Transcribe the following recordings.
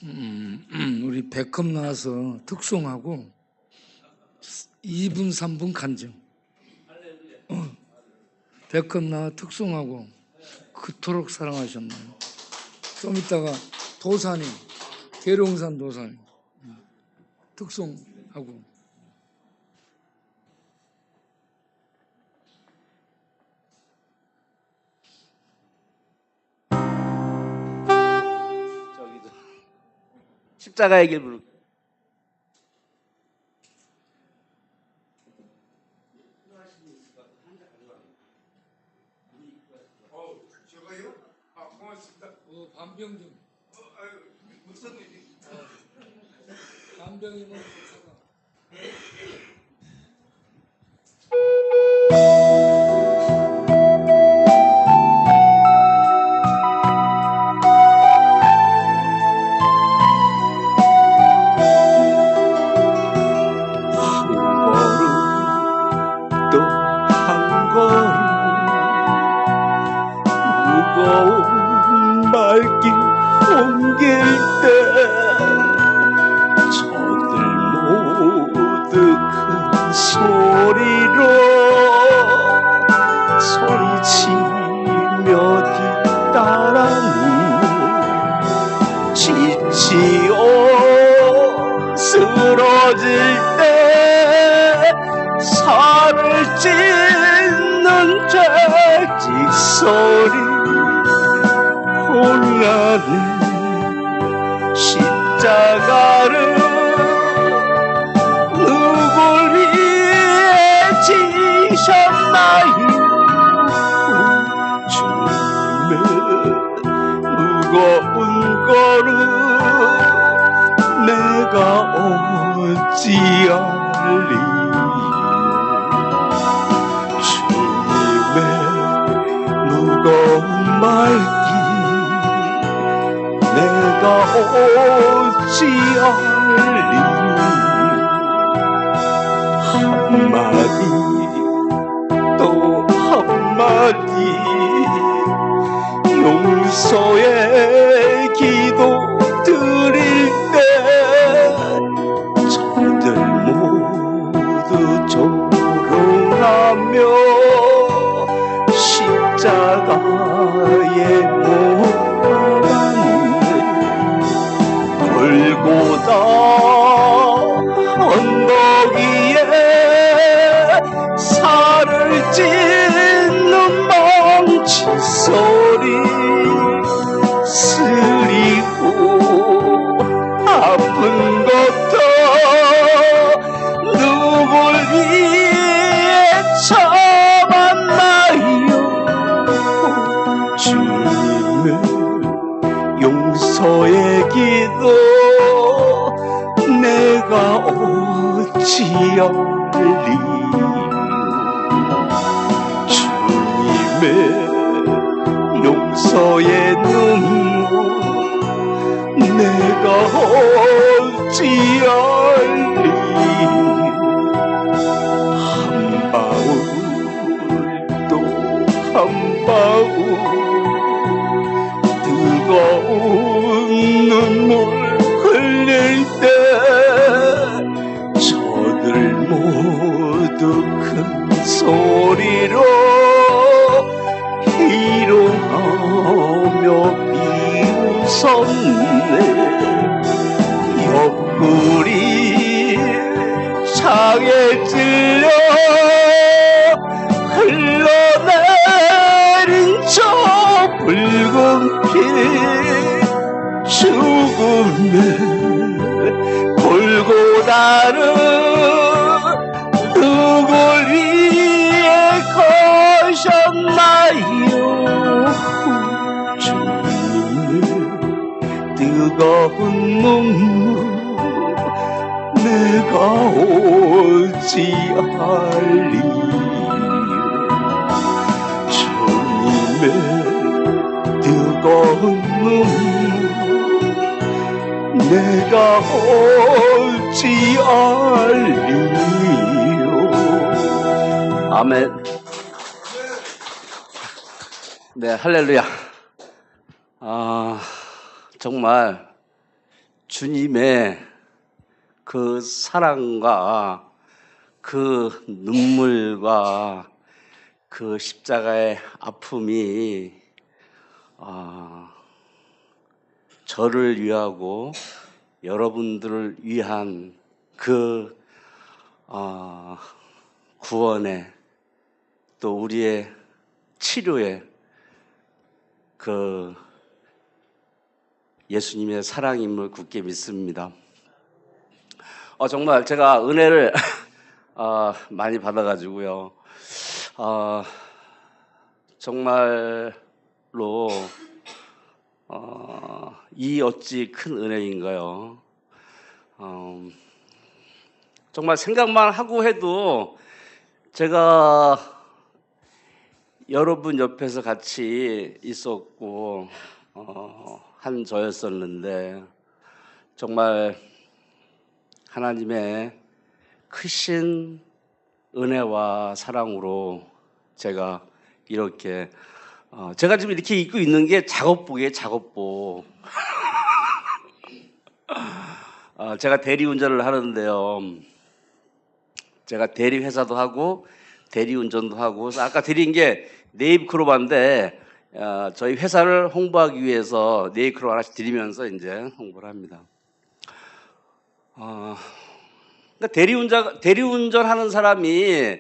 우리 백컵 나와서 특송하고 2분 3분 간증. 백컵 나와 특송하고 그토록 사랑하셨나요? 좀 이따가 도사님, 계룡산 도사님 특송하고. 저기도 십자가의 길 부르. 제가요? 고맙습니다. 반병 좀. 무슨 일이? 반병이면 좋잖아. 무거운 발길 옮길 때 저들 모두 큰 소리로 소리치며 뒤따라니 지치어 쓰러질 때 살을 찢는 채찍 소리 혼란은 십자가를 누굴 위해 지셨나요? 주님의 무거운 걸음 내가 어찌할리? 주님의 무거운 말길 내가 어찌할리? 한마디 또 한마디 용서의 기도 드릴 때 저들 모두 조롱하며 십자가에 못 골고다 언덕 위에 살을 찢는 망치 소리 쓰리고 아픈 것도 누굴 위해 참았나요? 주님의 용서의 기도 내가 어찌할리? 주님의 용서의 눈물 내가 어찌할리? 한 방울 또 한 방울 뜨거운 눈물 흘릴 때 저들 모두 큰 소리로 희롱하며 비웃었네. 옆구리 창에 찔려 흘러내린 저 붉은 피 죽음의 골고다를 누굴 위해 거셨나요? 주님의 뜨거운 눈물 내가 어찌할리? 주님의 뜨거운 눈물 내가 어찌할리요? 아멘. 네, 할렐루야. 정말 주님의 그 사랑과 그 눈물과 그 십자가의 아픔이 저를 위하고 여러분들을 위한 그 구원의 또 우리의 치료의 그 예수님의 사랑임을 굳게 믿습니다. 정말 제가 은혜를 많이 받아가지고요. 정말로 이 어찌 큰 은혜인가요? 정말 생각만 하고 해도 제가 여러분 옆에서 같이 있었고 한 저였었는데 정말 하나님의 크신 은혜와 사랑으로 제가 이렇게 제가 지금 이렇게 입고 있는 게 작업복이에요. 작업복. 제가 대리운전을 하는데요. 제가 대리회사도 하고 대리운전도 하고 아까 드린 게 네이크로바인데 저희 회사를 홍보하기 위해서 네이크로바 하나씩 드리면서 이제 홍보를 합니다. 그러니까 대리운전 하는 사람이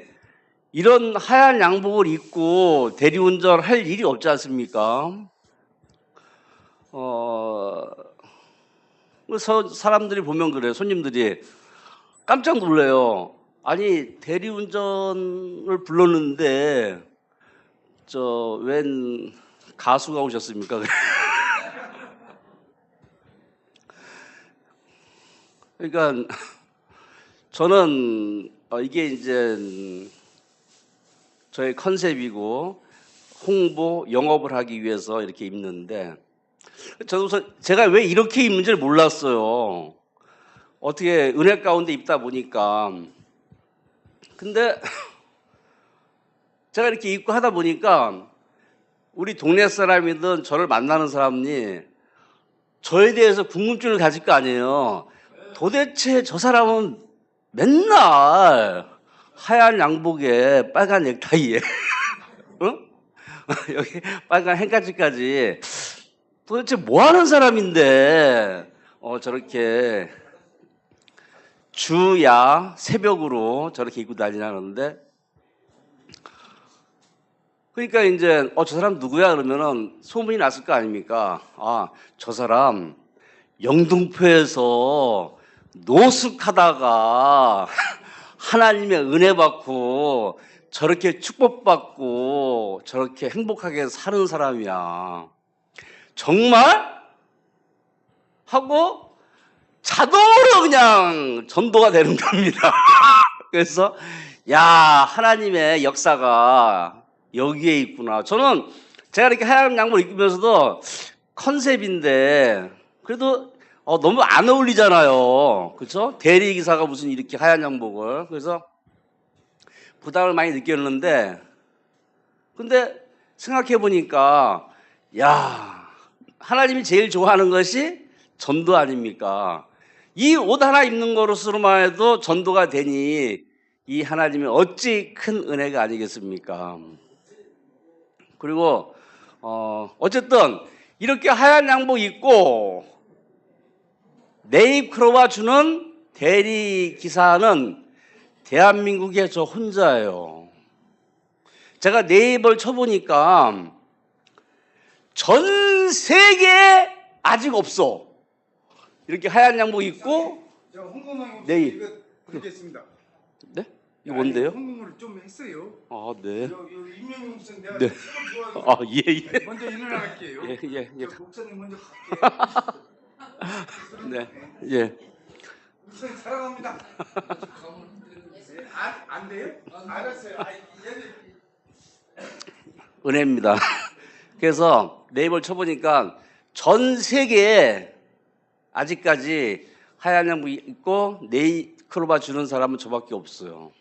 이런 하얀 양복을 입고 대리운전 할 일이 없지 않습니까? 그래서 사람들이 보면 그래요. 손님들이 깜짝 놀래요. 아니 대리운전을 불렀는데 웬 가수가 오셨습니까? 그러니까 저는 이게 이제 저의 컨셉이고 홍보 영업을 하기 위해서 이렇게 입는데 저도 제가 왜 이렇게 입는지를 몰랐어요. 어떻게 은혜 가운데 입다 보니까 근데 제가 이렇게 입고 하다 보니까 우리 동네 사람이든 저를 만나는 사람이 저에 대해서 궁금증을 가질 거 아니에요. 도대체 저 사람은 맨날 하얀 양복에 빨간 넥타이에 여기 빨간 행까지까지 도대체 뭐 하는 사람인데 저렇게 주야 새벽으로 저렇게 입고 다니냐는데 그러니까 이제 저 사람 누구야 그러면은 소문이 났을 거 아닙니까? 저 사람 영등포에서 노숙하다가 하나님의 은혜 받고 저렇게 축복받고 저렇게 행복하게 사는 사람이야. 정말? 하고 자동으로 그냥 전도가 되는 겁니다. 그래서 하나님의 역사가 여기에 있구나. 저는 제가 이렇게 하얀 양복 입으면서도 컨셉인데 그래도 너무 안 어울리잖아요. 그렇죠? 대리기사가 무슨 이렇게 하얀 양복을. 그래서 부담을 많이 느꼈는데 근데 생각해 보니까 하나님이 제일 좋아하는 것이 전도 아닙니까? 이 옷 하나 입는 것으로만 해도 전도가 되니 이 하나님이 어찌 큰 은혜가 아니겠습니까? 그리고 어쨌든 이렇게 하얀 양복 입고 네이크로바 주는 대리기사는 대한민국에 저 혼자예요. 제가 네이버를 쳐보니까 전 세계에 아직 없어. 이렇게 하얀 양복 입고 제가 홍보만 이거 드리겠습니다. 네? 이거 뭔데요? 홍보를 좀 했어요. 네. 임명용 목사님 내가 네. 좋아하는 예. 먼저 일어날게요. 예. 목사님 먼저 갈게요. 네. 예. 목사님 사랑합니다. 안 돼요? 알았어요. 은혜입니다. 그래서 네이버를 쳐보니까 전 세계에 아직까지 하얀 양복 입고 네이크로바 주는 사람은 저밖에 없어요.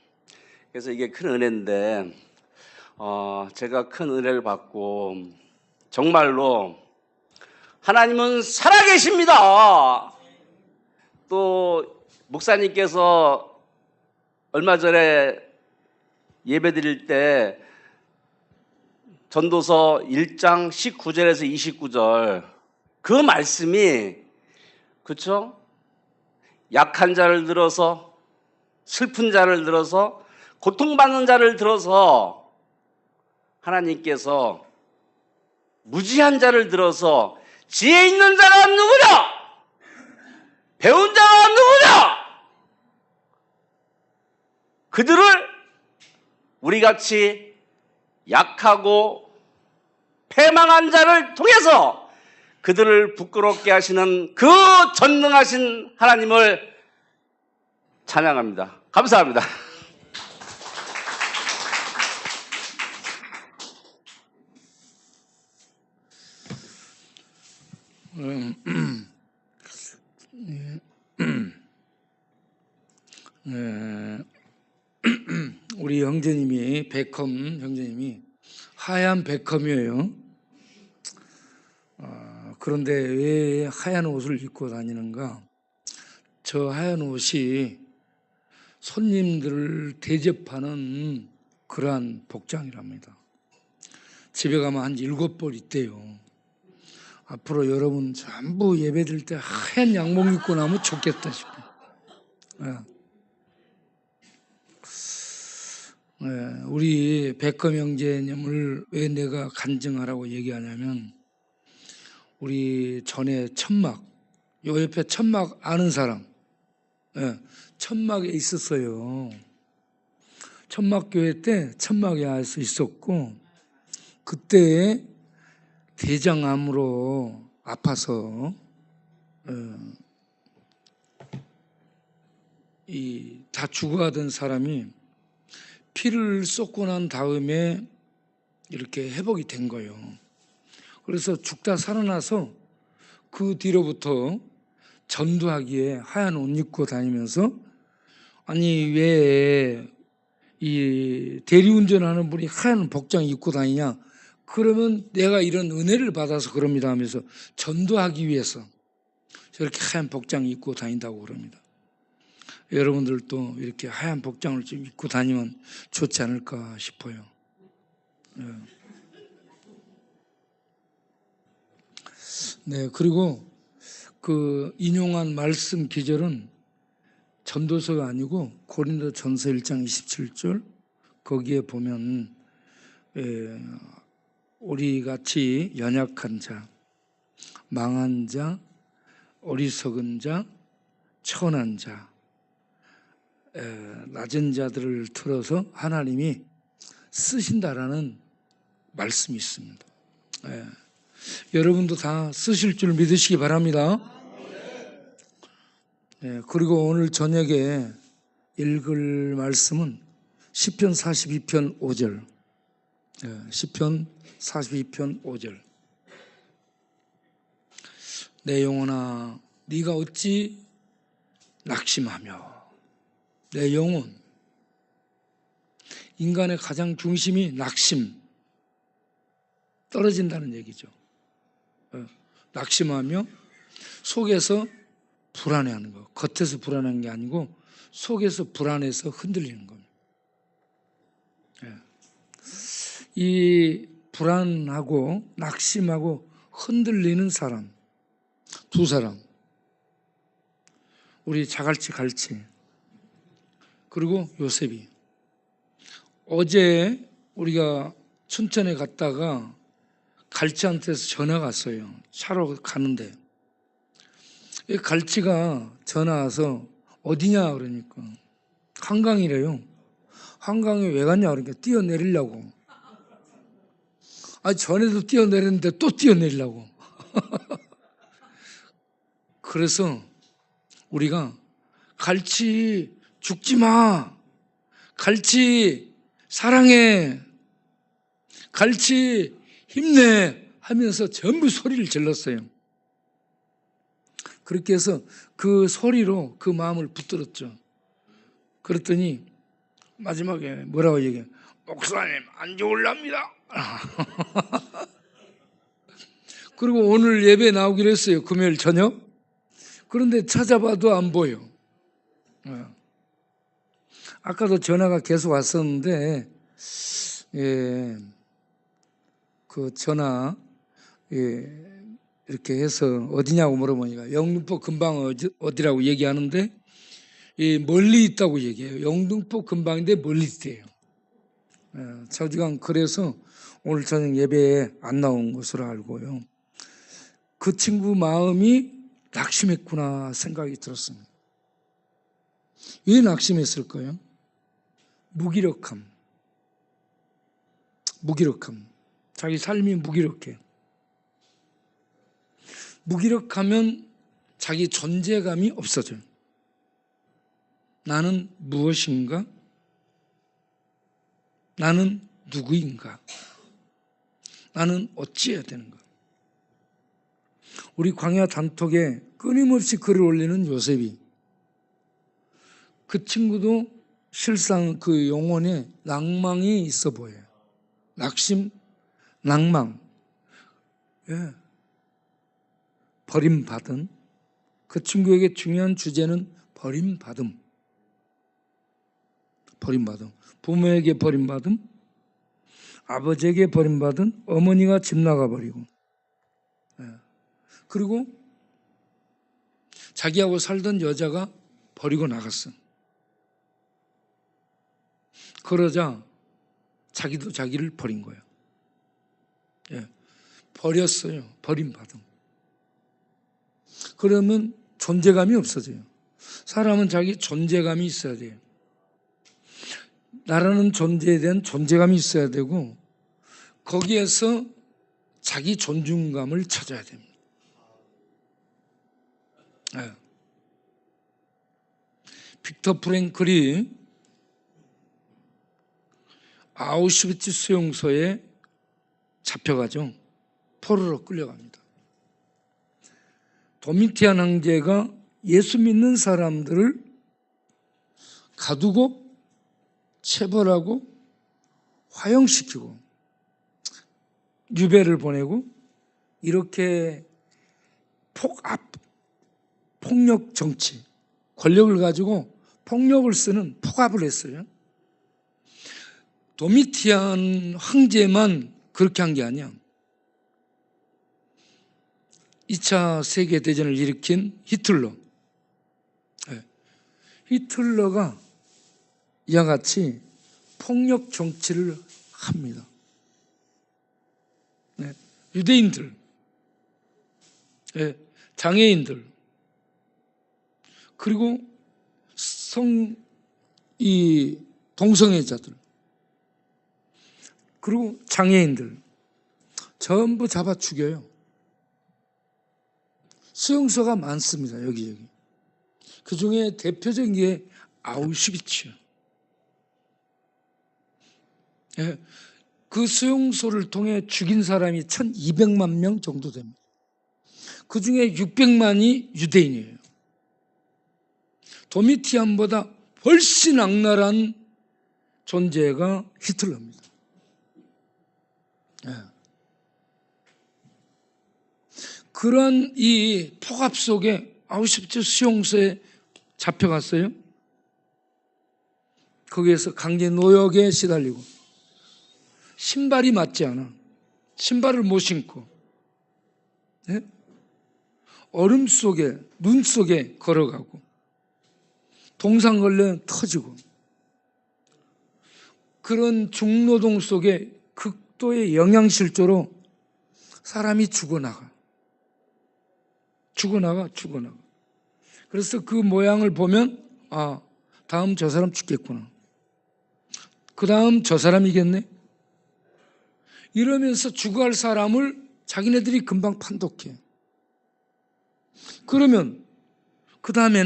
그래서 이게 큰 은혜인데 제가 큰 은혜를 받고 정말로 하나님은 살아계십니다. 또 목사님께서 얼마 전에 예배 드릴 때 전도서 1장 19절에서 29절 그 말씀이 그렇죠? 약한 자를 들어서 슬픈 자를 들어서 고통받는 자를 들어서 하나님께서 무지한 자를 들어서 지혜 있는 자가 누구냐? 배운 자가 누구냐? 그들을 우리같이 약하고 패망한 자를 통해서 그들을 부끄럽게 하시는 그 전능하신 하나님을 찬양합니다. 감사합니다. 우리 형제님이 베컴 형제님이 하얀 베컴이에요. 그런데 왜 하얀 옷을 입고 다니는가? 저 하얀 옷이 손님들을 대접하는 그러한 복장이랍니다. 집에 가면 한 7벌 있대요. 앞으로 여러분 전부 예배드릴 때 하얀 양복 입고 나면 좋겠다 싶어요. 우리 백검 형제님을 왜 내가 간증하라고 얘기하냐면, 우리 전에 천막, 요 옆에 천막 아는 사람, 천막에 있었어요. 천막교회 때 천막에 와서 있었고, 그때 대장암으로 아파서 다 죽어가던 사람이 피를 쏟고 난 다음에 이렇게 회복이 된 거예요. 그래서 죽다 살아나서 그 뒤로부터 전도하기에 하얀 옷 입고 다니면서, 아니 왜 이 대리운전하는 분이 하얀 복장 입고 다니냐? 그러면 내가 이런 은혜를 받아서 그럽니다 하면서 전도하기 위해서 저렇게 하얀 복장 입고 다닌다고 그럽니다. 여러분들도 이렇게 하얀 복장을 좀 입고 다니면 좋지 않을까 싶어요. 네, 그리고 그 인용한 말씀 기절은 전도서가 아니고 고린도전서 1장 27절, 거기에 보면 우리같이 연약한 자, 망한 자, 어리석은 자, 천한 자, 낮은 자들을 틀어서 하나님이 쓰신다라는 말씀이 있습니다. 여러분도 다 쓰실 줄 믿으시기 바랍니다. 그리고 오늘 저녁에 읽을 말씀은 시편 42편 5절. 시편 42편 5절. 내 영혼아, 네가 어찌 낙심하며. 내 영혼. 인간의 가장 중심이 낙심, 떨어진다는 얘기죠. 낙심하며 속에서 불안해하는 거. 겉에서 불안한 게 아니고 속에서 불안해서 흔들리는 겁니다. 이 불안하고 낙심하고 흔들리는 사람, 두 사람, 우리 자갈치 갈치 그리고 요셉이. 어제 우리가 춘천에 갔다가 갈치한테서 전화가 왔어요. 차로 가는데 갈치가 전화 와서 어디냐 그러니까 한강이래요. 한강에 왜 갔냐 그러니까 뛰어내리려고. 전에도 뛰어내렸는데 또 뛰어내리려고. 그래서 우리가 갈치 죽지 마, 갈치 사랑해, 갈치 힘내 하면서 전부 소리를 질렀어요. 그렇게 해서 그 소리로 그 마음을 붙들었죠. 그랬더니 마지막에 뭐라고 얘기해? 목사님 안 좋을랍니다. 그리고 오늘 예배 나오기로 했어요. 금요일 저녁. 그런데 찾아봐도 안 보여. 아까도 전화가 계속 왔었는데, 예, 그 전화, 예, 이렇게 해서 어디냐고 물어보니까 영등포 근방 어디라고 얘기하는데, 예, 멀리 있다고 얘기해요. 영등포 근방인데 멀리 있대요. 자주간 그래서 오늘 저녁 예배에 안 나온 것으로 알고요. 그 친구 마음이 낙심했구나 생각이 들었습니다. 왜 낙심했을까요? 무기력함. 자기 삶이 무기력해. 무기력하면 자기 존재감이 없어져요. 나는 무엇인가? 나는 누구인가? 나는 어찌해야 되는가? 우리 광야 단톡에 끊임없이 글을 올리는 요셉이, 그 친구도 실상 그 영혼에 낭망이 있어 보여요. 낙심, 낭망. 예. 버림받은, 그 친구에게 중요한 주제는 버림받음. 부모에게 버림받음, 아버지에게 버림받은, 어머니가 집 나가버리고, 그리고 자기하고 살던 여자가 버리고 나갔어. 그러자 자기도 자기를 버린 거예요. 버렸어요. 버림받음. 그러면 존재감이 없어져요. 사람은 자기 존재감이 있어야 돼요. 나라는 존재에 대한 존재감이 있어야 되고, 거기에서 자기 존중감을 찾아야 됩니다. 빅터 프랭클이 아우슈비츠 수용소에 잡혀가죠. 포로로 끌려갑니다. 도미티안 황제가 예수 믿는 사람들을 가두고 체벌하고 화형시키고 유배를 보내고, 이렇게 폭력 정치, 권력을 가지고 폭력을 쓰는 폭압을 했어요. 도미티안 황제만 그렇게 한 게 아니야. 2차 세계대전을 일으킨 히틀러가 이와 같이 폭력 정치를 합니다. 유대인들, 장애인들, 그리고 동성애자들, 그리고 장애인들 전부 잡아 죽여요. 수용소가 많습니다. 여기. 그 중에 대표적인 게 아우슈비츠예요. 그 수용소를 통해 죽인 사람이 1200만 명 정도 됩니다. 그 중에 600만이 유대인이에요. 도미티안보다 훨씬 악랄한 존재가 히틀러입니다. 그런 이 폭압 속에 아우슈비츠 수용소에 잡혀갔어요. 거기에서 강제 노역에 시달리고, 신발이 맞지 않아. 신발을 못 신고, 얼음 속에, 눈 속에 걸어가고, 동상 걸레는 터지고, 그런 중노동 속에 극도의 영양실조로 사람이 죽어나가. 그래서 그 모양을 보면, 다음 저 사람 죽겠구나. 그 다음 저 사람이겠네. 이러면서 죽어갈 사람을 자기네들이 금방 판독해. 그러면 그 다음에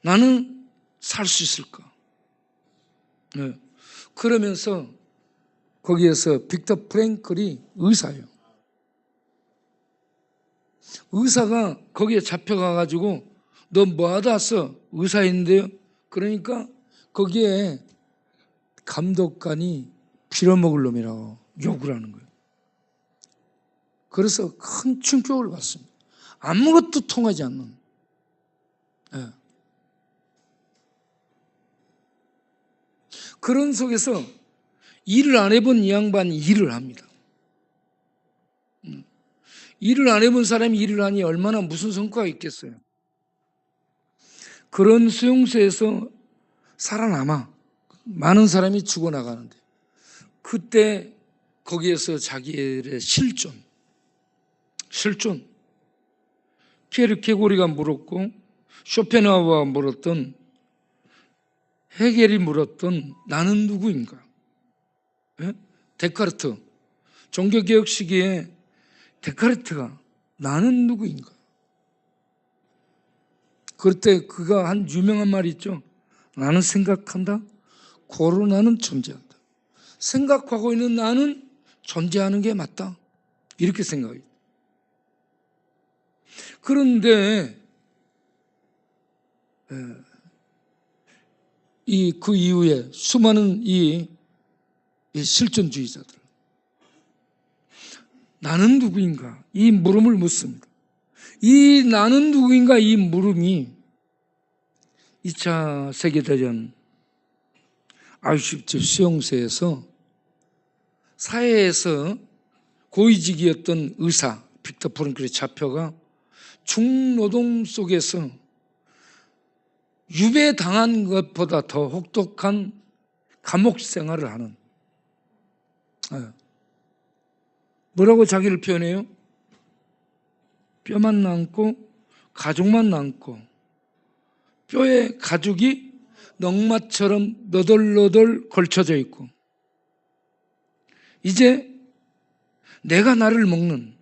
나는 살 수 있을까? 그러면서 거기에서 빅터 프랭클이 의사예요. 의사가 거기에 잡혀가가지고 너 뭐 하다 왔어? 의사인데요. 그러니까 거기에 감독관이 빌어먹을 놈이라고 욕을 하는 거예요. 그래서 큰 충격을 받습니다. 아무것도 통하지 않는. 예. 그런 속에서 일을 안 해본 이 양반이 일을 합니다. 일을 안 해본 사람이 일을 하니 얼마나 무슨 성과가 있겠어요. 그런 수용소에서 살아남아 많은 사람이 죽어나가는데 그때 거기에서 자기의 실존 케르케고리가 물었고 쇼펜하우어가 물었던 헤겔이 물었던 나는 누구인가? 예? 데카르트 종교개혁 시기에 데카르트가 나는 누구인가? 그때 그가 한 유명한 말이 있죠. 나는 생각한다. 고로 나는 존재한다. 생각하고 있는 나는 존재하는 게 맞다. 이렇게 생각해요. 그런데 그 이후에 수많은 이 실존주의자들 나는 누구인가? 이 물음을 묻습니다. 이 나는 누구인가? 이 물음이 2차 세계대전 아우슈비츠 수용소에서 사회에서 고위직이었던 의사 빅터 프랑클이 잡혀가 중노동 속에서 유배당한 것보다 더 혹독한 감옥 생활을 하는 뭐라고 자기를 표현해요? 뼈만 남고 가죽만 남고 뼈에 가죽이 넝마처럼 너덜너덜 걸쳐져 있고 이제 내가 나를 먹는다는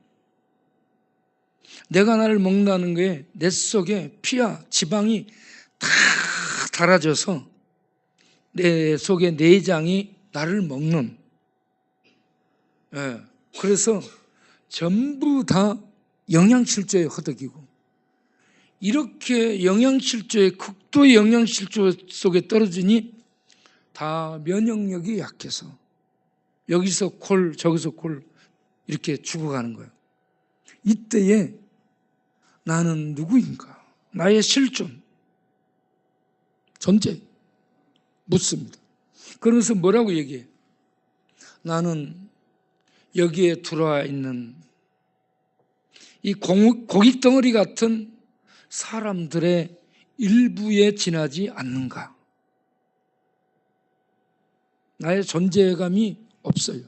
게 내 속에 피와 지방이 다 달아져서 내 속에 내장이 나를 먹는 그래서 전부 다 영양실조에 허덕이고 이렇게 영양실조에 극도의 영양실조 속에 떨어지니 다 면역력이 약해서 여기서 콜 저기서 콜 이렇게 죽어가는 거예요. 이때에 나는 누구인가? 나의 실존, 존재 묻습니다. 그러면서 뭐라고 얘기해? 나는 여기에 들어와 있는 이 고깃덩어리 같은 사람들의 일부에 지나지 않는가? 나의 존재감이 없어요.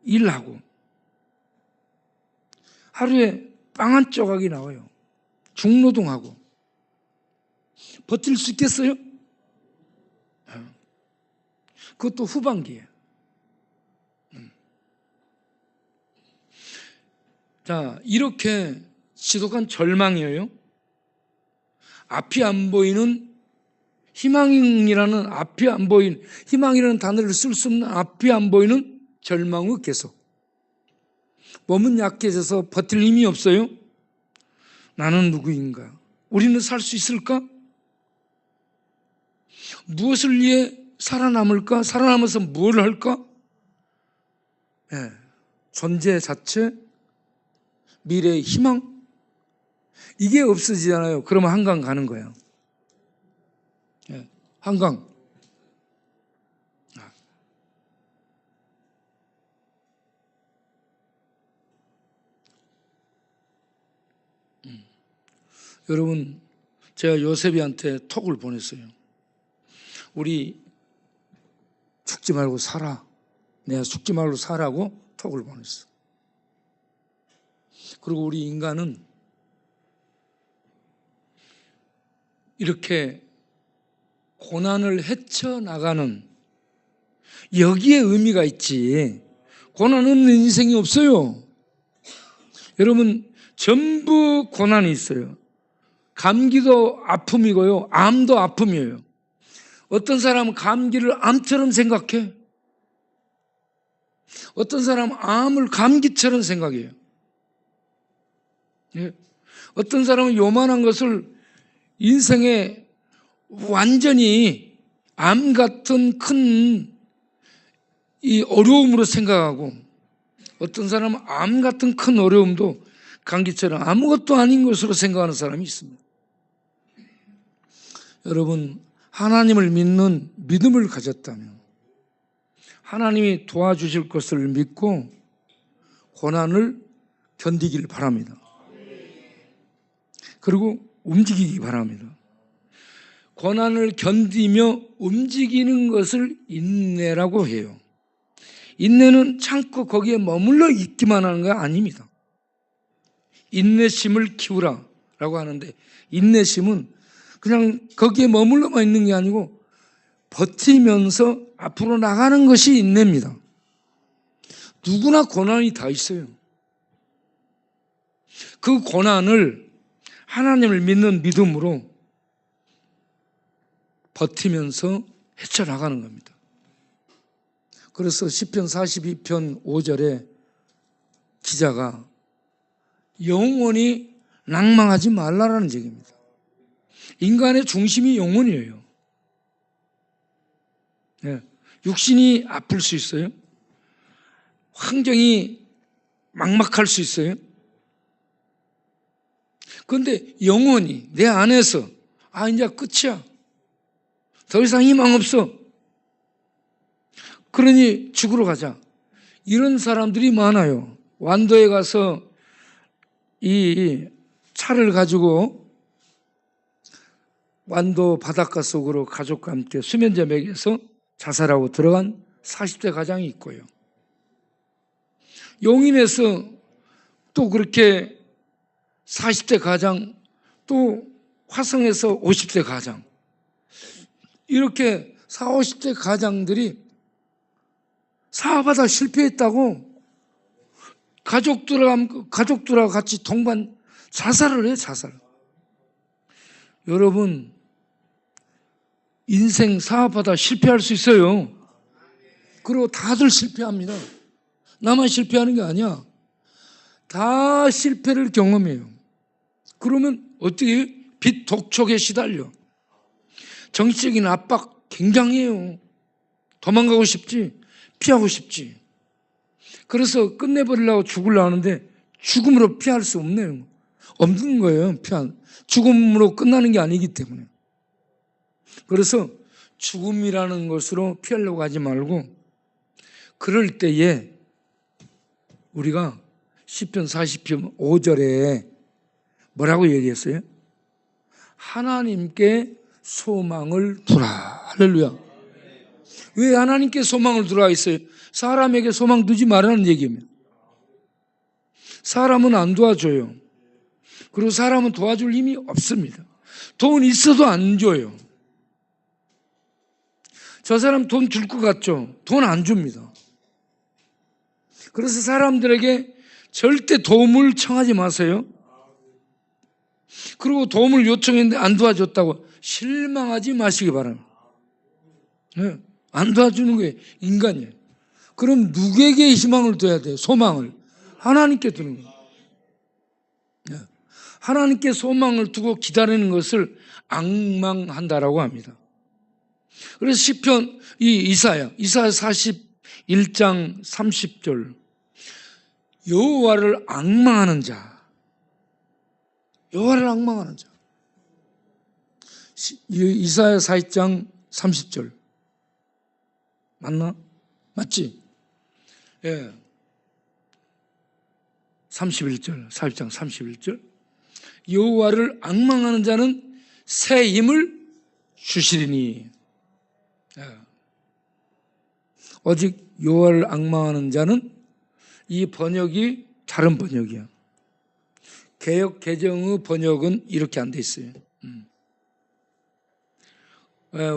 일하고 하루에 빵 한 조각이 나와요. 중노동하고 버틸 수 있겠어요? 그것도 후반기에. 자, 이렇게 지독한 절망이에요. 앞이 안 보이는 희망이라는 앞이 안 보이는 희망이라는 단어를 쓸 수 없는 앞이 안 보이는 절망 후 계속. 몸은 약해져서 버틸 힘이 없어요. 나는 누구인가? 우리는 살 수 있을까? 무엇을 위해 살아남을까? 살아남아서 뭘 할까? 존재 자체, 미래의 희망? 이게 없어지잖아요. 그러면 한강 가는 거예요. 한강. 여러분, 제가 요셉이한테 톡을 보냈어요. 우리 죽지 말고 살아. 내가 죽지 말고 살라고 톡을 보냈어. 그리고 우리 인간은 이렇게 고난을 헤쳐나가는 여기에 의미가 있지. 고난 없는 인생이 없어요. 여러분, 전부 고난이 있어요. 감기도 아픔이고요. 암도 아픔이에요. 어떤 사람은 감기를 암처럼 생각해. 어떤 사람은 암을 감기처럼 생각해요. 어떤 사람은 요만한 것을 인생에 완전히 암 같은 큰 이 어려움으로 생각하고 어떤 사람은 암 같은 큰 어려움도 감기처럼 아무것도 아닌 것으로 생각하는 사람이 있습니다. 여러분, 하나님을 믿는 믿음을 가졌다면 하나님이 도와주실 것을 믿고 고난을 견디길 바랍니다. 그리고 움직이기 바랍니다. 고난을 견디며 움직이는 것을 인내라고 해요. 인내는 참고 거기에 머물러 있기만 하는 거 아닙니다. 인내심을 키우라 라고 하는데, 인내심은 그냥 거기에 머물러만 있는 게 아니고 버티면서 앞으로 나가는 것이 인내입니다. 누구나 고난이 다 있어요. 그 고난을 하나님을 믿는 믿음으로 버티면서 헤쳐나가는 겁니다. 그래서 시편 42편 5절에 기자가 영원히 낭망하지 말라라는 얘기입니다. 인간의 중심이 영혼이에요. 네. 육신이 아플 수 있어요. 환경이 막막할 수 있어요. 그런데 영혼이 내 안에서 이제 끝이야. 더 이상 희망 없어. 그러니 죽으러 가자. 이런 사람들이 많아요. 완도에 가서 이 차를 가지고 완도 바닷가 속으로 가족과 함께 수면제 먹여서 자살하고 들어간 40대 가장이 있고요. 용인에서 또 그렇게 40대 가장, 또 화성에서 50대 가장, 이렇게 40, 50대 가장들이 사업하다 실패했다고 가족들하고 같이 동반 자살을 해요. 자살. 여러분, 인생 사업하다 실패할 수 있어요. 그리고 다들 실패합니다. 나만 실패하는 게 아니야. 다 실패를 경험해요. 그러면 어떻게 빚 독촉에 시달려. 정치적인 압박 굉장해요. 도망가고 싶지, 피하고 싶지. 그래서 끝내버리려고 죽으려고 하는데 죽음으로 피할 수 없네요. 없는 거예요. 죽음으로 끝나는 게 아니기 때문에. 그래서 죽음이라는 것으로 피하려고 하지 말고, 그럴 때에 우리가 시편 40편 5절에 뭐라고 얘기했어요? 하나님께 소망을 두라. 할렐루야. 왜 하나님께 소망을 두라 했어요? 사람에게 소망 두지 말라는 얘기입니다. 사람은 안 도와줘요. 그리고 사람은 도와줄 힘이 없습니다. 돈 있어도 안 줘요. 저 사람 돈 줄 것 같죠? 돈 안 줍니다. 그래서 사람들에게 절대 도움을 청하지 마세요. 그리고 도움을 요청했는데 안 도와줬다고 실망하지 마시기 바랍니다. 네, 안 도와주는 게 인간이에요. 그럼 누구에게 희망을 둬야 돼요? 소망을. 하나님께 두는 거예요. 네. 하나님께 소망을 두고 기다리는 것을 앙망한다라고 합니다. 그래서 시편, 이사야 41장 30절, 여호와를 앙망하는 자, 여호와를 앙망하는 자. 이사야 42장 30절 맞나? 맞지? 예. 31절, 42장 31절. 여호와를 앙망하는 자는 새 힘을 주시리니. 예. 오직 여호와를 앙망하는 자는, 이 번역이 다른 번역이야. 개역 개정의 번역은 이렇게 안 돼 있어요.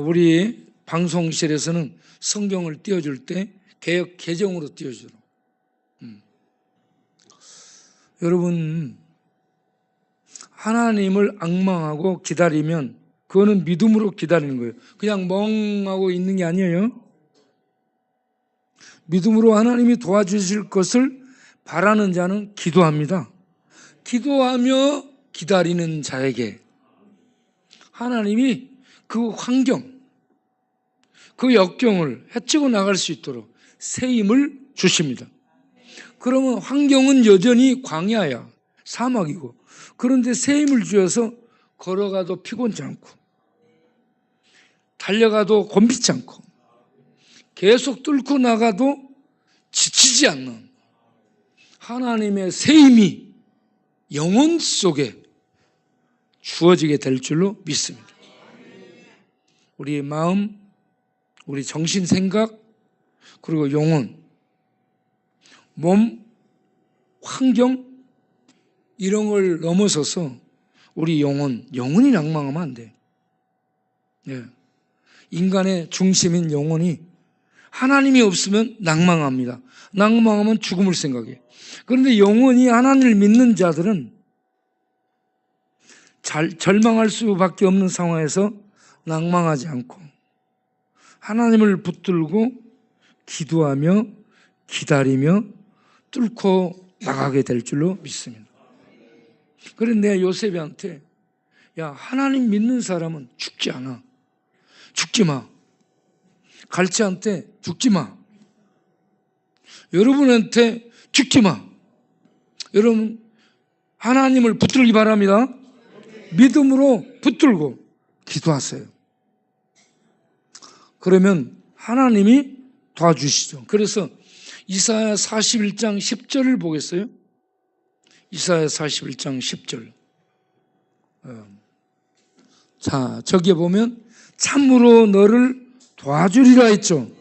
우리 방송실에서는 성경을 띄워줄 때 개역 개정으로 띄워주라. 여러분, 하나님을 앙망하고 기다리면 그거는 믿음으로 기다리는 거예요. 그냥 멍하고 있는 게 아니에요. 믿음으로 하나님이 도와주실 것을 바라는 자는 기도합니다. 기도하며 기다리는 자에게 하나님이 그 환경, 그 역경을 헤치고 나갈 수 있도록 새 힘을 주십니다. 그러면 환경은 여전히 광야야. 사막이고. 그런데 새 힘을 주어서 걸어가도 피곤치 않고 달려가도 곤비치 않고 계속 뚫고 나가도 지치지 않는 하나님의 새 힘이 영혼 속에 주어지게 될 줄로 믿습니다. 우리의 마음, 우리 정신, 생각, 그리고 영혼, 몸, 환경 이런 걸 넘어서서 우리 영혼이 낭망하면 안 돼. 예. 인간의 중심인 영혼이 하나님이 없으면 낭망합니다. 낭망하면 죽음을 생각해. 그런데 영혼이 하나님을 믿는 자들은 절망할 수밖에 없는 상황에서 낭망하지 않고 하나님을 붙들고 기도하며 기다리며 뚫고 나가게 될 줄로 믿습니다. 그런데 요셉한테 야, 하나님 믿는 사람은 죽지 않아. 죽지 마. 갈치한테 죽지 마. 여러분한테 죽지 마. 여러분 하나님을 붙들기 바랍니다. 믿음으로 붙들고 기도하세요. 그러면 하나님이 도와주시죠. 그래서 이사야 41장 10절을 보겠어요? 이사야 41장 10절. 자, 저기에 보면 참으로 너를 도와주리라 했죠.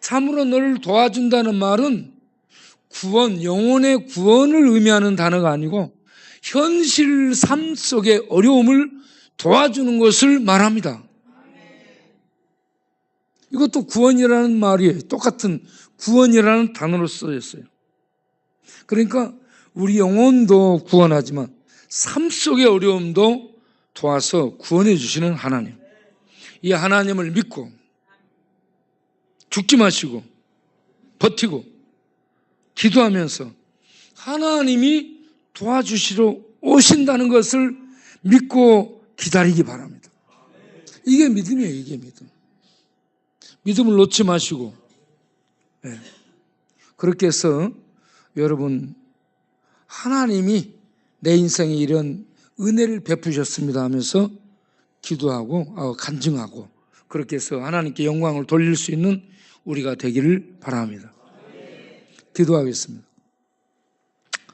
참으로 너를 도와준다는 말은 구원, 영혼의 구원을 의미하는 단어가 아니고 현실 삶 속의 어려움을 도와주는 것을 말합니다. 이것도 구원이라는 말이에요. 똑같은 구원이라는 단어로 써졌어요. 그러니까 우리 영혼도 구원하지만 삶 속의 어려움도 도와서 구원해 주시는 하나님. 이 하나님을 믿고 죽지 마시고 버티고 기도하면서 하나님이 도와주시러 오신다는 것을 믿고 기다리기 바랍니다. 이게 믿음이에요. 이게 믿음. 믿음을 놓지 마시고 네. 그렇게 해서 여러분 하나님이 내 인생에 이런 은혜를 베푸셨습니다 하면서 기도하고 간증하고 그렇게 해서 하나님께 영광을 돌릴 수 있는 우리가 되기를 바랍니다. 기도하겠습니다.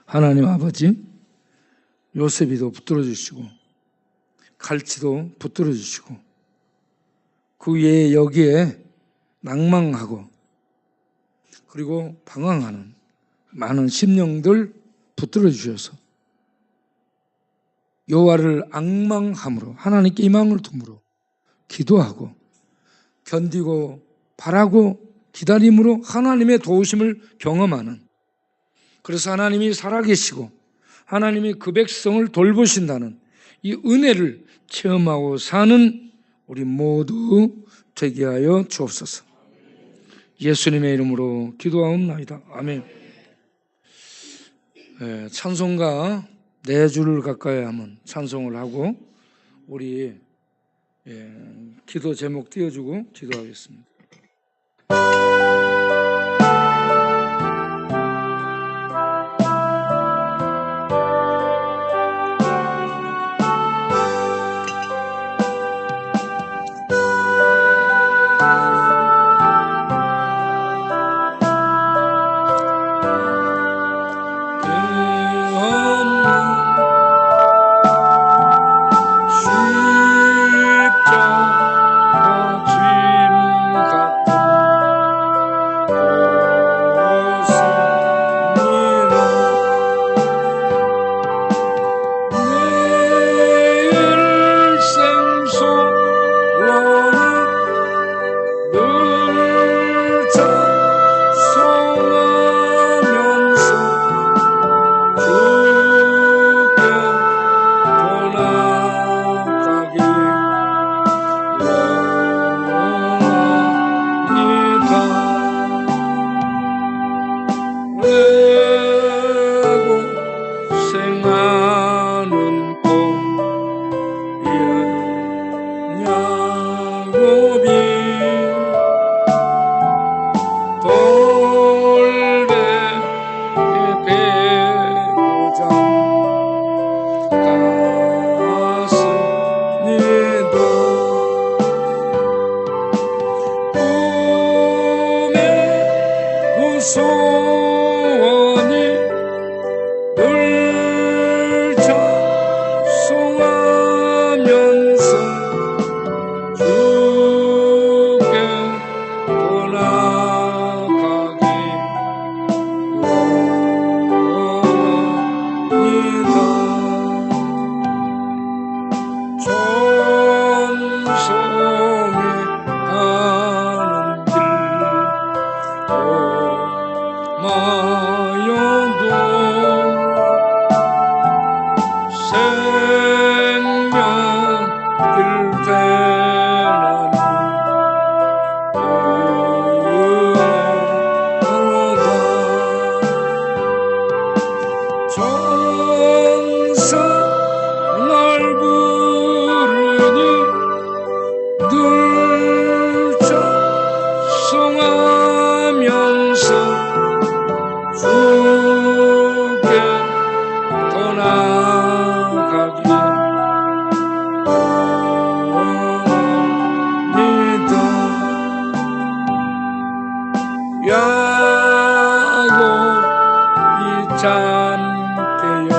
하나님 아버지, 요셉이도 붙들어 주시고 갈치도 붙들어 주시고 그 위에 여기에 낭망하고 그리고 방황하는 많은 심령들 붙들어 주셔서 여호와를 앙망함으로 하나님께 희망을 둠으로 기도하고 견디고 바라고 기다림으로 하나님의 도우심을 경험하는, 그래서 하나님이 살아계시고 하나님이 그 백성을 돌보신다는 이 은혜를 체험하고 사는 우리 모두 되게 하여 주옵소서. 예수님의 이름으로 기도하옵나이다. 아멘. 찬송가 4줄을 가까이 하면 찬송을 하고 우리 기도 제목 띄워주고 기도하겠습니다. 소원이 늘 작성하면서 주께 떠나가기 원합니다. 천성에 가는 길 마여도 생명길 되나니 그러다 천사 날 부르니 늘 작성하면서 주께 떠나가기 원합니다. 야곱이 잠깨어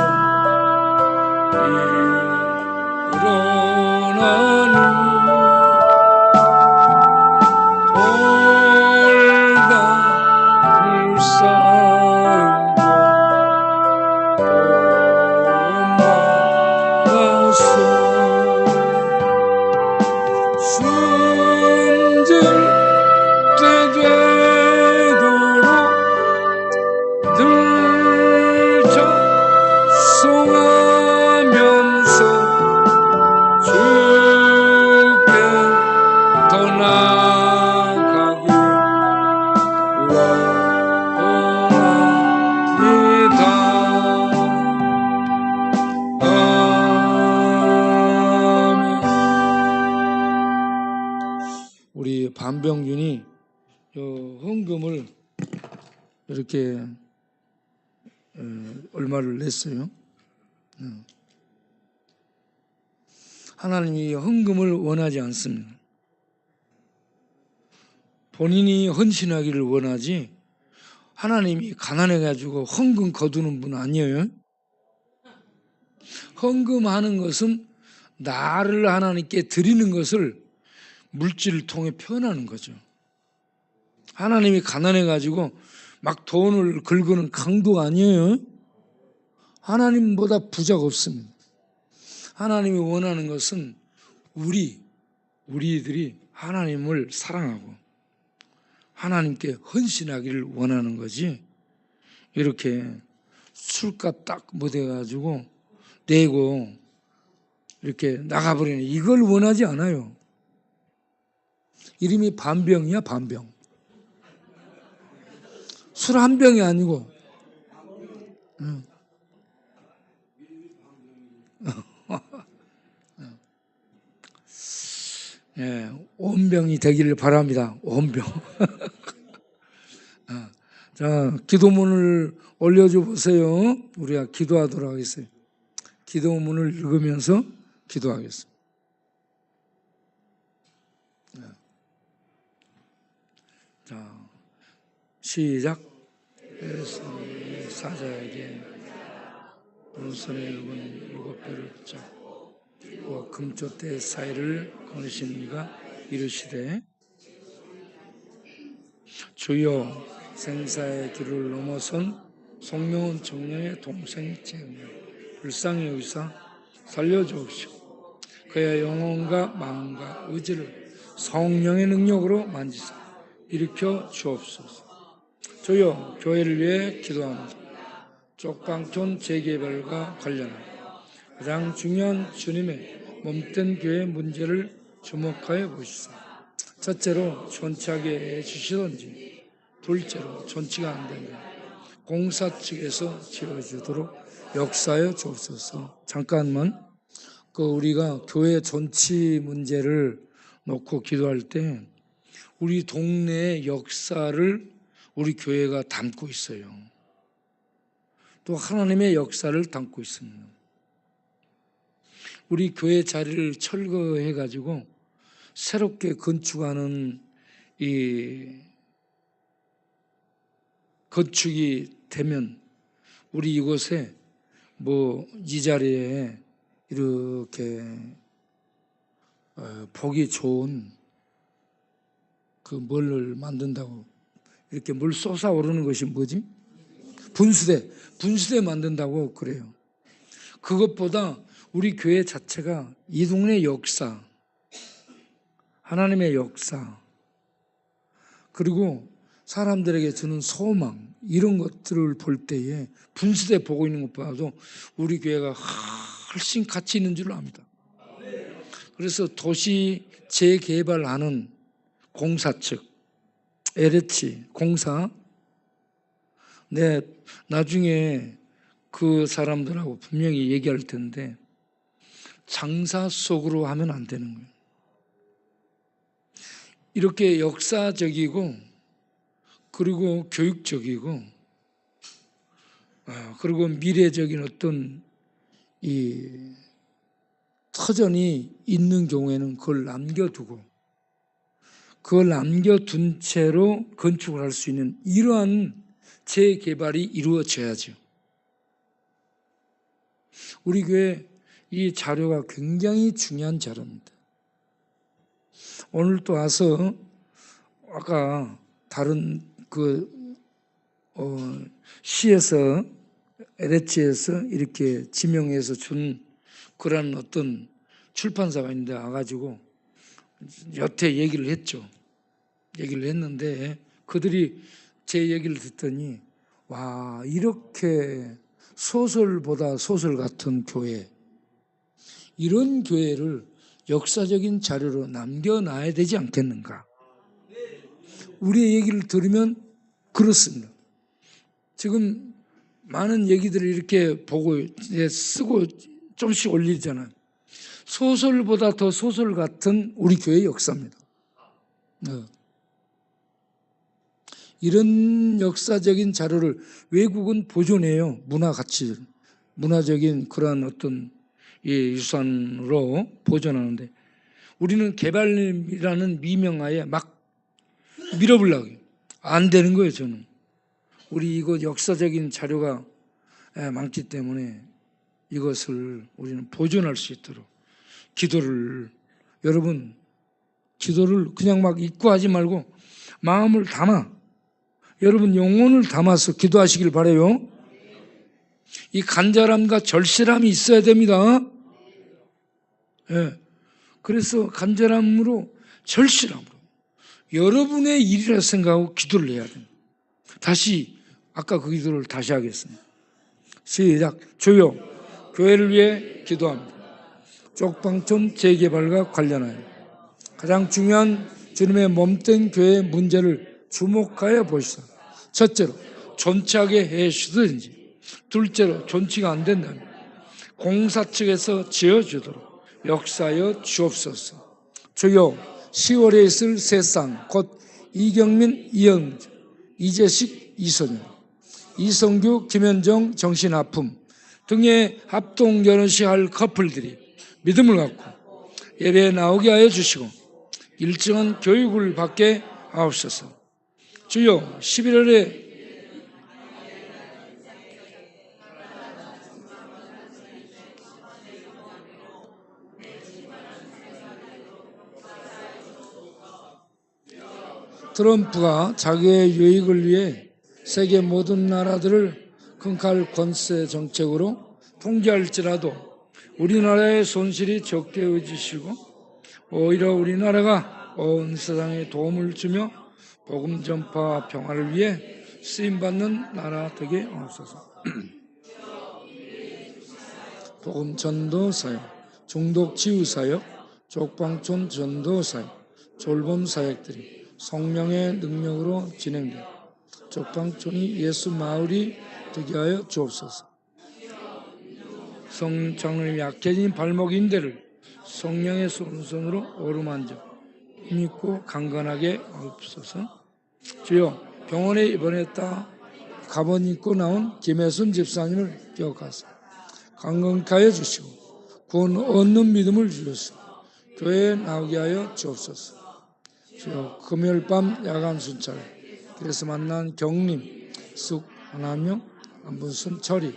일어나니 돌다 불쌍고 만나서 순절 때 되도록 늘 작성하면서 주께 떠나가기 원합니다. 아멘. 우리 반병준이 헌금을 이렇게 얼마를 냈어요. 하나님이 헌금을 원하지 않습니다. 본인이 헌신하기를 원하지 하나님이 가난해가지고 헌금 거두는 분 아니에요. 헌금하는 것은 나를 하나님께 드리는 것을 물질을 통해 표현하는 거죠. 하나님이 가난해가지고 막 돈을 긁는 강도가 아니에요. 하나님보다 부자가 없습니다. 하나님이 원하는 것은 우리들이 하나님을 사랑하고 하나님께 헌신하기를 원하는 거지, 이렇게 술값 딱 못해가지고 내고 이렇게 나가버리는 이걸 원하지 않아요. 이름이 반병이야, 반병. 술 한 병이 아니고. 예, 온병이 되기를 바랍니다. 온병. 자, 기도문을 올려줘 보세요. 우리가 기도하도록 하겠어요. 기도문을 읽으면서 기도하겠습니다. 자, 시작. 사자에게 오른손에 읽은 7배를 붙잡고 금쪽대 사이를 거느신 이가 이르시되, 주여, 생사의 길을 넘어선 송명은 청년의 동생 재훈을 불쌍히 여기사 살려주옵시고 그의 영혼과 마음과 의지를 성령의 능력으로 만지사 일으켜 주옵소서. 주여, 교회를 위해 기도합니다. 쪽방촌 재개발과 관련한 가장 중요한 주님의 몸된 교회 문제를 주목하여 보시사 첫째로 존치하게 해주시던지, 둘째로 존치가 안 되면 공사 측에서 지어주도록 역사하여 주옵소서. 잠깐만, 우리가 교회 존치 문제를 놓고 기도할 때 우리 동네의 역사를 우리 교회가 담고 있어요. 또 하나님의 역사를 담고 있습니다. 우리 교회 자리를 철거해가지고 새롭게 건축하는 이 건축이 되면 우리 이곳에 뭐 이 자리에 이렇게 보기 좋은 그 뭐를 만든다고 이렇게 물 솟아오르는 것이 뭐지? 분수대 만든다고 그래요. 그것보다 우리 교회 자체가 이 동네 역사, 하나님의 역사, 그리고 사람들에게 주는 소망, 이런 것들을 볼 때에 분수대 보고 있는 것보다도 우리 교회가 훨씬 가치 있는 줄 압니다. 그래서 도시 재개발하는 공사 측, LH 공사, 나중에 그 사람들하고 분명히 얘기할 텐데 장사 속으로 하면 안 되는 거예요. 이렇게 역사적이고 그리고 교육적이고 그리고 미래적인 어떤 이 터전이 있는 경우에는 그걸 남겨둔 채로 건축을 할 수 있는 이러한 재개발이 이루어져야죠. 우리 교회 이 자료가 굉장히 중요한 자료입니다. 오늘 또 와서 아까 다른 시에서 LH에서 이렇게 지명해서 준 그런 어떤 출판사가 있는데 와가지고 여태 얘기를 했죠. 얘기를 했는데 그들이 제 얘기를 듣더니 와, 이렇게 소설보다 소설 같은 교회, 이런 교회를 역사적인 자료로 남겨놔야 되지 않겠는가. 우리의 얘기를 들으면 그렇습니다. 지금 많은 얘기들을 이렇게 보고 쓰고 좀씩 올리잖아요. 소설보다 더 소설 같은 우리 교회의 역사입니다. 이런 역사적인 자료를 외국은 보존해요. 문화 가치, 문화적인 그러한 어떤 유산으로 보존하는데 우리는 개발이라는 미명하에 막 밀어보려고 해요. 안 되는 거예요, 저는. 우리 이거 역사적인 자료가 많기 때문에 이것을 우리는 보존할 수 있도록 여러분 기도를 그냥 막 잊고 하지 말고 마음을 담아, 여러분 영혼을 담아서 기도하시길 바라요. 이 간절함과 절실함이 있어야 됩니다. 그래서 간절함으로 절실함으로 여러분의 일이라 생각하고 기도를 해야 됩니다. 다시 아까 그 기도를 다시 하겠습니다. 시작. 주여, 교회를 위해 기도합니다. 쪽방촌 재개발과 관련하여 가장 중요한 주님의 몸된 교회의 문제를 주목하여 보시다. 첫째로 존치하게 해주든지, 둘째로 존치가 안 된다면 공사 측에서 지어주도록 역사하여 주옵소서. 주여, 10월에 있을 세상 곧 이경민, 이영재, 이재식, 이소년, 이성규, 김현정 정신아픔 등의 합동 결혼식 할 커플들이 믿음을 갖고 예배에 나오게 하여 주시고 일정한 교육을 받게 하옵소서. 주여, 11월에 트럼프가 자기의 유익을 위해 세계 모든 나라들을 금칼 권세 정책으로 통제할지라도 우리나라의 손실이 적게 해주시고 오히려 우리나라가 온 세상에 도움을 주며 복음 전파와 평화를 위해 쓰임받는 나라 되게 하옵소서. 복음 전도 사역, 중독 치유 사역, 쪽방촌 전도 사역, 졸범 사역들이 성령의 능력으로 진행되고 쪽방촌이 예수 마을이 되게 하여 주옵소서. 성장로님이 약해진 발목 인대를 성령의 손으로 오르만져 힘있고 강건하게 하옵소서. 주여, 병원에 입원했다 가번 입고 나온 김혜순 집사님을 기억하사 강건케 하여 주시고 구원 얻는 믿음을 주셔서 교회에 나오게 하여 주옵소서. 주여, 금요일 밤 야간 순찰 그래서 만난 경림, 쑥, 하나명, 안분순, 철이,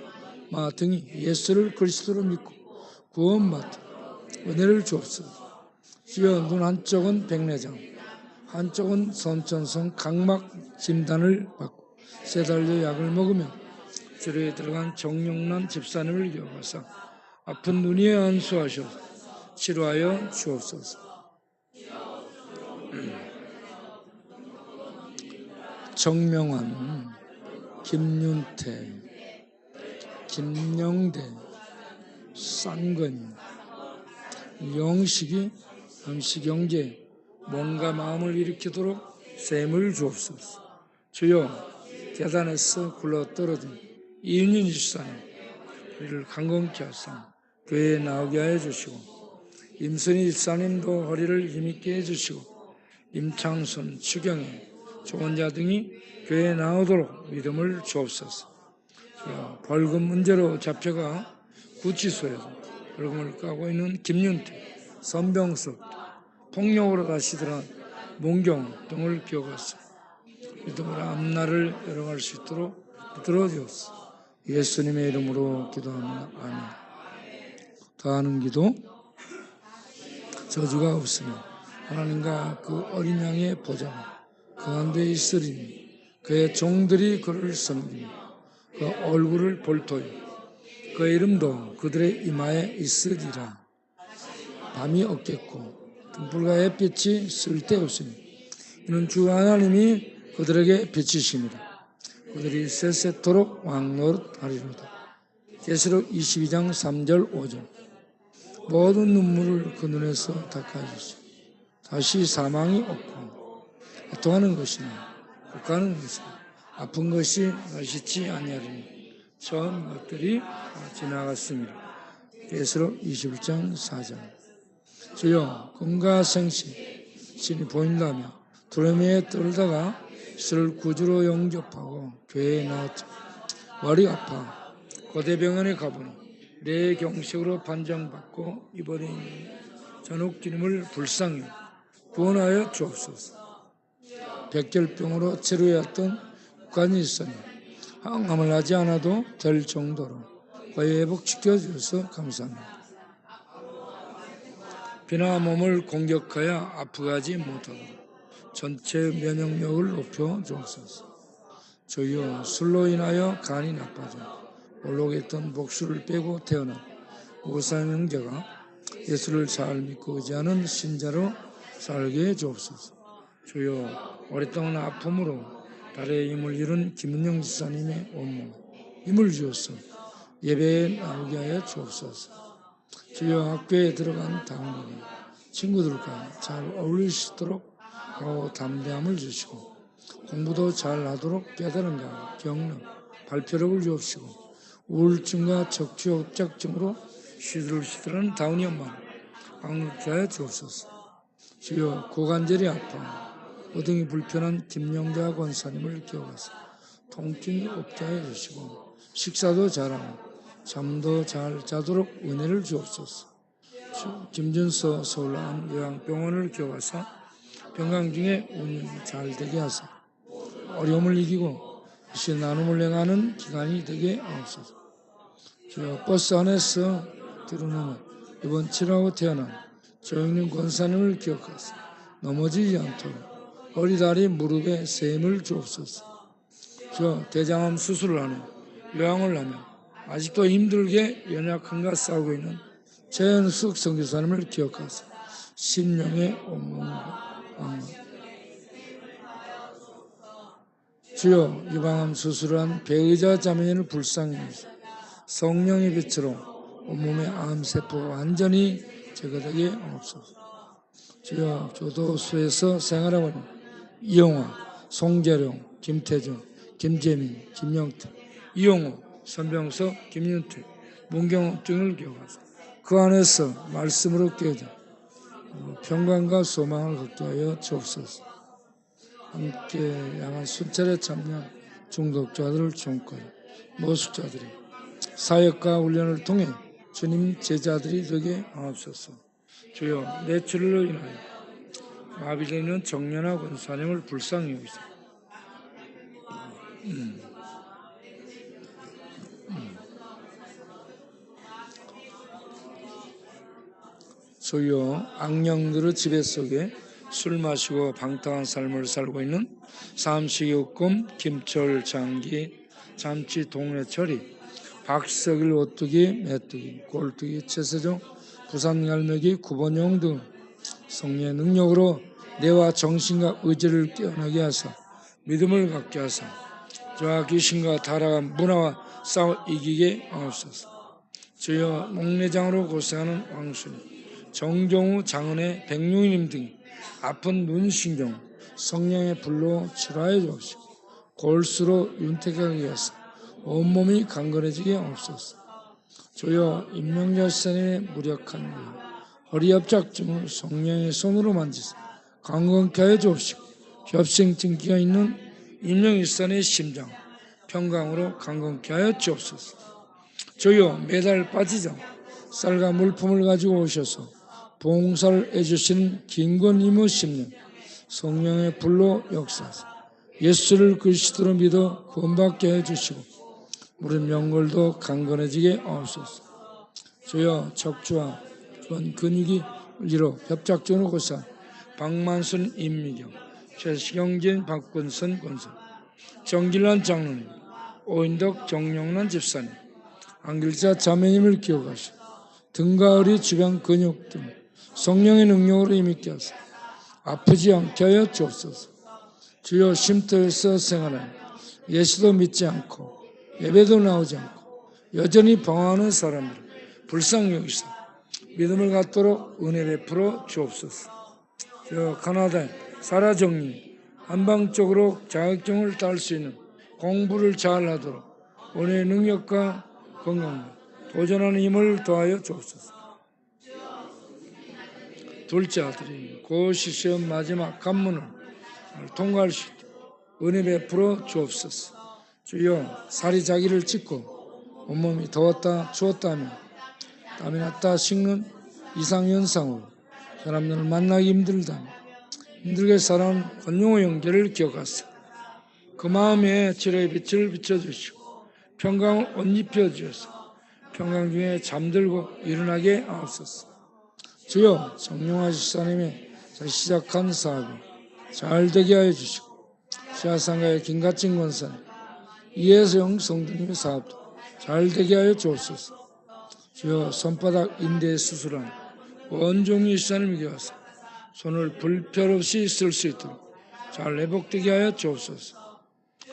마 등이 예수를 그리스도로 믿고 구원받아 은혜를 주옵소서. 주여, 눈 한쪽은 백내장, 한쪽은 선천성 각막 진단을 받고 세 달여 약을 먹으며 치료에 들어간 정영란 집사님을 기억하사 아픈 눈 위에 안수하셔서 치료하여 주옵소서. 정명환, 김윤태, 김영대, 쌍근, 영식이 음식영재 몸과 마음을 일으키도록 셈을 주옵소서. 주여, 계단에서 굴러떨어진 이윤희 집사님 우리를 강건케 하사 교회에 나오게 하여 주시고, 임선희 집사님도 허리를 힘있게 해주시고, 임창순, 추경애, 조원자 등이 교회에 나오도록 믿음을 주옵소서. 주여, 벌금 문제로 잡혀가 구치소에서 벌금을 까고 있는 김윤태, 선병석, 폭력으로 다시 들어간 문경 등을 기억하사 믿음으로 앞날을 열어갈 수 있도록 들어주옵소서. 예수님의 이름으로 기도합니다. 아멘. 다하는 기도. 저주가 없으면 하나님과 그 어린 양의 보좌가 그 가운데 있으리니 그의 종들이 그를 섬기며 그 얼굴을 볼터이 그 이름도 그들의 이마에 있으리라. 밤이 없겠고 등불과 햇빛이 쓸데없으니 이는 주 하나님이 그들에게 비치심이라. 그들이 세세토록 왕노릇하리로다. 계시록 22장 3절 5절. 모든 눈물을 그 눈에서 닦아주시고 다시 사망이 없고 애통하는 것이나 국가는 것이나 아픈 것이 다시지 아니하리니 전 것들이 다 지나갔습니다. 계시록 21장 4절. 주여, 금과 생신 신이 보인다며 두려움에 떨다가 주를 구주로 영접하고 교회에 나왔죠. 머리 아파 고대병원에 가보니 내 경식으로 판정받고 입어린 전옥주님을 불쌍히 구원하여 주옵소서. 백혈병으로 치료해왔던 국간이 있으니 항암을 하지 않아도 될 정도로 거의 회복시켜 주셔서 감사합니다. 비나 몸을 공격하여 아프가지 못하도록 전체 면역력을 높여 주옵소서. 주여, 술로 인하여 간이 나빠져 올록했던 목줄을 빼고 태어난 우상 형제가 예수를 잘 믿고 의지하는 신자로 살게 해 주옵소서. 주여, 오랫동안 아픔으로 달의 힘을 잃은 김은영 지사님의 온몸 힘을 주어서 예배에 나오게 하여 주옵소서. 주여, 학교에 들어간 다운에게 친구들과 잘 어울릴 수 있도록 하고 담대함을 주시고 공부도 잘 하도록 깨달음과 경험, 발표력을 주옵시고 우울증과 척추협착증으로 시들시들한 다운이 엄마를 강력케 하여 주옵소서. 주여, 고관절이 아파 어등이 불편한 김영자 권사님을 기억하사 통증이 없게 하여 주시고 식사도 잘하고 잠도 잘 자도록 은혜를 주옵소서. 김준서 서울암 요양병원을 기억하사 병강 중에 운이 잘 되게 하사 어려움을 이기고 다시 나눔을 행하는 기간이 되게 하옵소서. 주여, 버스 안에서 들어오는 이번 7하고 태어난 조영림 권사님을 기억하사 넘어지지 않도록 허리다리 무릎에 셈을 주옵소서. 주여, 대장암 수술을 하며 요양을 하며 아직도 힘들게 연약함과 싸우고 있는 최현숙 선교사님을 기억하사 심령의 온몸과 주여, 유방암 수술한 배의자 자매인을 불쌍히 여기사 성령의 빛으로 온몸의 암세포가 완전히 제거되게 하옵소서. 주여, 교도소에서 생활하고 있는 이용화, 송재룡, 김태준, 김재민, 김영태, 이용호, 선병석, 김윤태, 문경옥 등을 기억하사 그 안에서 말씀으로 깨어져 평강과 소망을 갖게 하여 주옵소서. 함께 양한 순찰에 참여한 중독자들을 총괄 노숙자들이 사역과 훈련을 통해 주님 제자들이 되게 하옵소서. 주여, 뇌출혈로 인하여 마비되는 정연하 권사님을 불쌍히 여기사 주여, 악령들의 지배 속에 술 마시고 방탕한 삶을 살고 있는 삼식육금, 김철, 장기, 잠치, 동래철이, 박석일, 오뚜기, 메뚜기, 꼴뚜기, 최세종, 부산갈매기, 구본용 등 성령의 능력으로 뇌와 정신과 의지를 깨어나게 하사 믿음을 갖게 하사 저와 귀신과 타락한 문화와 싸워 이기게 하옵소서. 주여, 목내장으로 고생하는 왕수님, 정종우, 장은혜, 백룡이님 등이 아픈 눈신경 성령의 불로 치료하여 주옵시고 골수로 윤택하게 하사 온몸이 강건해지게 하옵소서. 주여, 임명자 시사님의 무력한 허리협작증을 성령의 손으로 만지사 강건케 하여 주옵시고 협생증기가 있는 임명일산의 심장 평강으로 강건케 하여 주옵소서. 주여, 매달 빠지지 않고 쌀과 물품을 가지고 오셔서 봉사를 해주시는 김건임의 심령 성령의 불로 역사하사 예수를 그리스도로 믿어 구원받게 해주시고 우리 명골도 강건해지게 하옵소서. 주여, 척추와 주한 근육이 이로 협작전으로 고사 박만순, 임미경, 최시경진, 박근선 권사, 정길란 장로님, 오인덕, 정영란 집사님, 안길자 자매님을 기억하시고 등과 허리 주변 근육 등 성령의 능력으로 임있게 하사 아프지 않게 하여 주옵소서. 주여, 쉼터에서 생활하여 예수도 믿지 않고 예배도 나오지 않고 여전히 방황하는 사람들 불쌍히 여기사 믿음을 갖도록 은혜 베풀어 주옵소서. 주여, 가나다의 사라정리 한방적으로 자격증을 딸 수 있는 공부를 잘하도록 은혜의 능력과 건강과 도전하는 힘을 더하여 주옵소서. 둘째 아들이 고 시시험 마지막 관문을 통과할 수 있도록 은혜 베풀어 주옵소서. 주여, 살이 자기를 찢고 온몸이 더웠다 추웠다 하며 땀이 났다 식는 이상현상으로 사람들을 만나기 힘들게 살아온 권용호 형제를 기억하사 그 마음에 치료의 빛을 비춰주시고 평강을 옷 입혀주셔서 평강 중에 잠들고 일어나게 하옵소서. 주여, 정용화 집사님의 시작한 사업이 잘 되게 하여 주시고 시아상가의 김가진 권사님, 이혜성 성도님의 사업도 잘 되게 하여 주옵소서. 주여, 손바닥 인대 수술한 원종리 집사님에게 와서 손을 불편 없이 쓸 수 있도록 잘 회복되게 하여 주옵소서.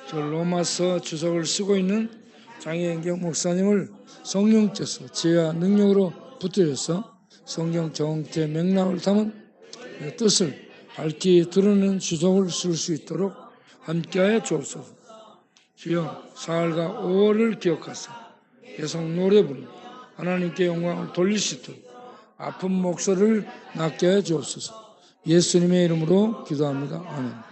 저 로마서 주석을 쓰고 있는 장혜경 목사님을 성령께서 지혜와 능력으로 붙들어서 성경 정체 맥락을 담은 뜻을 밝히 드러내는 주석을 쓸 수 있도록 함께하여 주옵소서. 주여, 4월과 5월을 기억하사 계속 노래 부르며 하나님께 영광을 돌릴 수 있도록 아픈 목소리를 낫게 하여 주옵소서. 예수님의 이름으로 기도합니다. 아멘.